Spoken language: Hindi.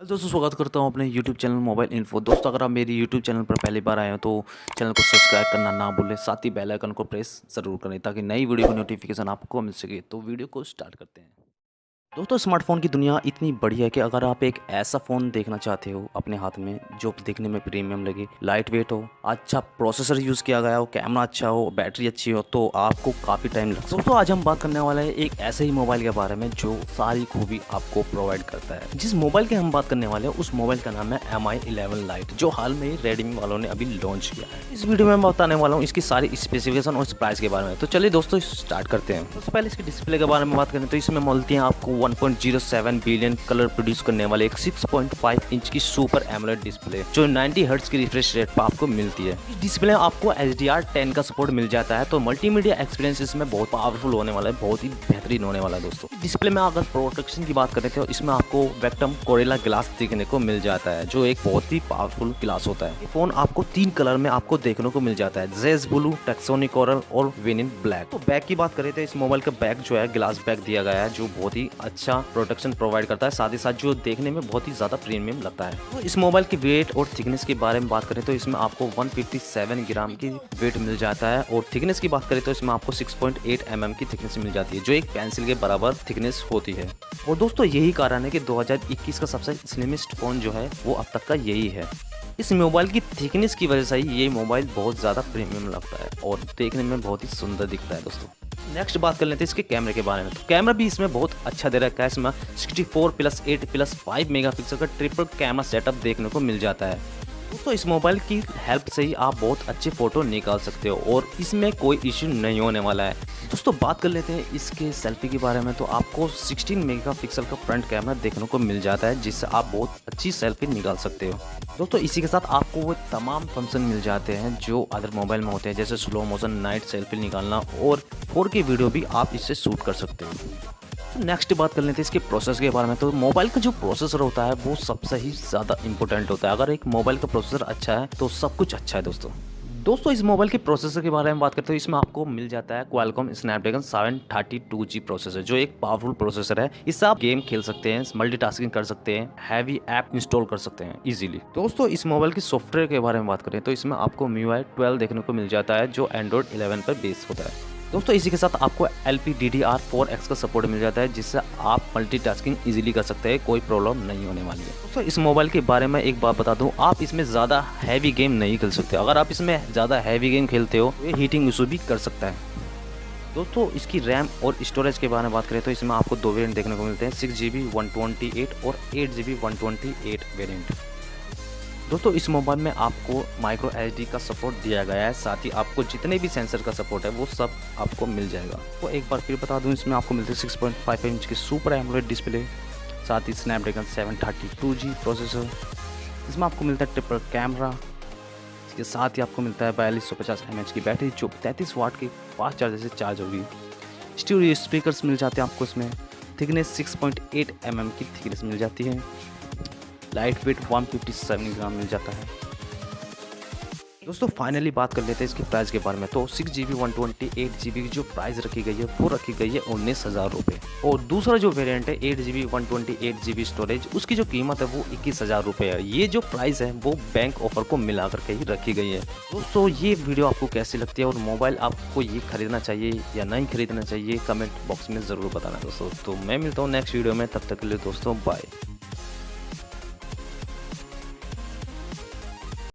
दोस्तों स्वागत करता हूं अपने YouTube चैनल मोबाइल इन्फो। दोस्तों अगर आप मेरी YouTube चैनल पर पहली बार आए हो तो चैनल को सब्सक्राइब करना ना भूलें, साथ ही बेल आइकन को प्रेस ज़रूर करें ताकि नई वीडियो की नोटिफिकेशन आपको मिल सके। तो वीडियो को स्टार्ट करते हैं। दोस्तों स्मार्टफ़ोन की दुनिया इतनी बड़ी है कि अगर आप एक ऐसा फ़ोन देखना चाहते हो अपने हाथ में जो देखने में प्रीमियम लगे, लाइट वेट हो, अच्छा प्रोसेसर यूज़ किया गया हो, कैमरा अच्छा हो, बैटरी अच्छी हो, तो आपको काफ़ी टाइम लग सकता है। दोस्तों आज हम बात करने वाले हैं एक ऐसे ही मोबाइल के बारे में जो सारी खूबी आपको प्रोवाइड करता है। जिस मोबाइल की हम बात करने वाले हैं उस मोबाइल का नाम है Mi11 Lite, जो हाल में रेडमी वालों ने अभी लॉन्च किया है। इस वीडियो में मैं बताने वाला हूँ इसकी सारी स्पेसिफिकेशन और प्राइस के बारे में। तो चलिए दोस्तों स्टार्ट करते हैं। सबसे पहले इसके डिस्प्ले के बारे में बात करें तो इसमें मिलती है आपको 1.07 बिलियन कलर प्रोड्यूस करने वाले एक 6.5 इंच की सुपर एमोलेड डिस्प्ले जो 90 हर्ट्ज की रिफ्रेश रेट पर आपको मिलती है। इस डिस्प्ले में आपको HDR10 का सपोर्ट मिल जाता है, तो मल्टीमीडिया एक्सपीरियंस इसमें बहुत पावरफुल होने वाला है, बहुत ही बेहतरीन होने वाला है। दोस्तों डिस्प्ले में अगर प्रोटेक्शन की बात करें तो इसमें आपको वेक्टम कोरेला ग्लास देखने को मिल जाता है जो एक बहुत ही पावरफुल ग्लास होता है। ये फोन आपको 3 कलर में आपको देखने को मिल जाता है, जेज ब्लू, टेक्सोनिक कोरल और विनिन ब्लैक। तो बैक की बात करें तो इस मोबाइल का बैक जो है ग्लास बैक दिया गया है जो बहुत ही अच्छा प्रोटेक्शन प्रोवाइड करता है, साथ ही साथ जो देखने में बहुत ही ज्यादा प्रीमियम लगता है। तो इस मोबाइल की वेट और थिकनेस के बारे में बात करें तो इसमें आपको 157 ग्राम की वेट मिल जाता है और थिकनेस की बात करें तो इसमें आपको 6.8 mm की थिकनेस मिल जाती है जो एक पेंसिल के बराबर थिकनेस होती है। और दोस्तों यही कारण है कि 2021 का सबसे स्लिमेस्ट फोन जो है वो अब तक का यही है। इस मोबाइल की थिकनेस की वजह से ही ये मोबाइल बहुत ज़्यादा प्रीमियम लगता है और देखने में बहुत ही सुंदर दिखता है। दोस्तों नेक्स्ट बात कर लेते हैं इसके कैमरे के बारे में। तो कैमरा भी इसमें बहुत अच्छा दे रखा है। इसमें 64+8+5 मेगापिक्सल का ट्रिपल कैमरा सेटअप देखने को मिल जाता है। दोस्तों इस मोबाइल की हेल्प से ही आप बहुत अच्छे फोटो निकाल सकते हो और इसमें कोई इश्यू नहीं होने वाला है। दोस्तों बात कर लेते हैं इसके सेल्फी के बारे में। तो आपको 16 मेगापिक्सल का फ्रंट कैमरा देखने को मिल जाता है जिससे आप बहुत अच्छी सेल्फी निकाल सकते हो। दोस्तों इसी के साथ आपको वो तमाम फंक्शन मिल जाते हैं जो अदर मोबाइल में होते हैं, जैसे स्लो मोशन, नाइट सेल्फी निकालना और 4K वीडियो भी आप इससे शूट कर सकते हो। नेक्स्ट बात कर लेते हैं इसके प्रोसेसर के बारे में। तो मोबाइल का जो प्रोसेसर होता है वो सबसे ही ज़्यादा इंपॉर्टेंट होता है। अगर एक मोबाइल का प्रोसेसर अच्छा है तो सब कुछ अच्छा है। दोस्तों इस मोबाइल के प्रोसेसर के बारे में बात करते हैं, इसमें आपको मिल जाता है Qualcomm Snapdragon 732G प्रोसेसर जो एक पावरफुल प्रोसेसर है। इससे आप गेम खेल सकते हैं, मल्टीटास्किंग कर सकते हैं, हैवी ऐप इंस्टॉल कर सकते हैं इजीली। दोस्तों इस मोबाइल के सॉफ्टवेयर के बारे में बात करें तो इसमें आपको MIUI 12 देखने को मिल जाता है जो Android 11 पर बेस होता है। दोस्तों इसी के साथ आपको LPDDR4X का सपोर्ट मिल जाता है जिससे आप मल्टीटास्किंग इजीली कर सकते हैं, कोई प्रॉब्लम नहीं होने वाली है। दोस्तों इस मोबाइल के बारे में एक बात बता दूं, आप इसमें ज़्यादा हैवी गेम नहीं खेल सकते। अगर आप इसमें ज़्यादा हैवी गेम खेलते हो तो ये हीटिंग इशू भी कर सकता है। दोस्तों इसकी रैम और स्टोरेज के बारे में बात करें तो इसमें आपको 2 वेरिएंट देखने को मिलते हैं, 6GB 128 और 8GB 128 वेरिएंट। दोस्तों इस मोबाइल में आपको माइक्रो SD का सपोर्ट दिया गया है, साथ ही आपको जितने भी सेंसर का सपोर्ट है वो सब आपको मिल जाएगा। तो एक बार फिर बता दूं, इसमें आपको मिलते हैं 6.5 इंच की सुपर एमोलेड डिस्प्ले, साथ ही स्नैपड्रैगन 732G प्रोसेसर। इसमें आपको मिलता है ट्रिपल कैमरा, इसके साथ ही आपको मिलता है 4250 mAh की बैटरी जो 33 वाट की फास्ट चार्जर से चार्ज होगी। स्टीरियो स्पीकर्स मिल जाते हैं आपको। इसमें थिकनेस 6.8 mm की थिकनेस मिल जाती है। लाइट वेट 157 ग्राम मिल जाता है। दोस्तों फाइनली बात कर लेते हैं इसके प्राइस के बारे में। तो 6GB 128GB की जो प्राइस रखी गई है वो रखी गई है 19,000 रुपये, और दूसरा जो वेरिएंट है 8GB 128GB स्टोरेज उसकी जो कीमत है वो 21,000 रुपये है। ये जो प्राइस है वो बैंक ऑफर को मिला करके ही रखी गई है। दोस्तों ये वीडियो आपको कैसी लगती है और मोबाइल आपको ये खरीदना चाहिए या नहीं खरीदना चाहिए, कमेंट बॉक्स में ज़रूर बताना दोस्तों। तो मैं मिलता हूँ नेक्स्ट वीडियो में, तब तक के लिए दोस्तों बाय।